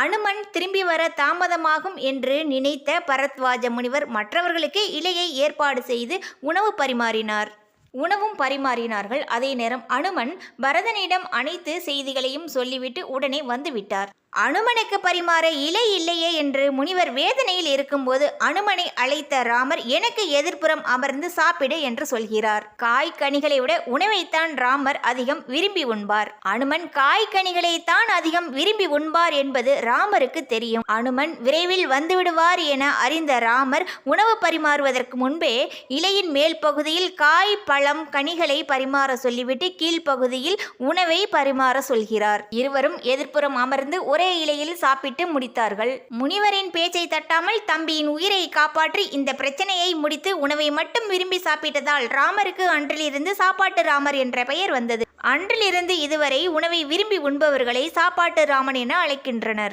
அனுமன் திரும்பி வர தாமதமாகும் என்று நினைத்த பரத்வாஜ முனிவர் மற்றவர்களுக்கு இலையை ஏற்பாடு செய்து உணவும் பரிமாறினார்கள். அதே நேரம் அனுமன் பரதனிடம் அனைத்து செய்திகளையும் சொல்லிவிட்டு உடனே வந்துவிட்டார். அனுமனுக்கு பரிமாற இலை இல்லையே என்று முனிவர் வேதனையில் இருக்கும்போது அனுமனை அழைத்த ராமர், எனக்கு எதிர்ப்புறம் அமர்ந்து சாப்பிடு என்று சொல்கிறார். காய்கனிகளை விட உணவைத்தான் ராமர் அதிகம் விரும்பி உண்பார். அனுமன் காய்கனிகளைத்தான் அதிகம் விரும்பி உண்பார் என்பது ராமருக்கு தெரியும். அனுமன் விரைவில் வந்துவிடுவார் என அறிந்த ராமர் உணவு பரிமாறுவதற்கு முன்பே இலையின் மேல் பகுதியில் காய், பழம், கனிகளை பரிமாற சொல்லிவிட்டு கீழ்ப்பகுதியில் உணவை பரிமாற சொல்கிறார். இருவரும் எதிர்ப்புறம் அமர்ந்து ஒரே இலையில் சாப்பிட்டு முடித்தார்கள். முனிவரின் பேச்சை தட்டாமல் தம்பியின் உயிரை காப்பாற்றி இந்த பிரச்சனையை முடித்து உணவை மட்டும் விரும்பி சாப்பிட்டதால் ராமருக்கு அன்றிலிருந்து சாப்பாட்டு ராமர் என்ற பெயர் வந்தது. அன்றிலிருந்து இதுவரை உணவை விரும்பி உண்பவர்களை சாப்பாட்டு ராமன் என அழைக்கின்றனர்.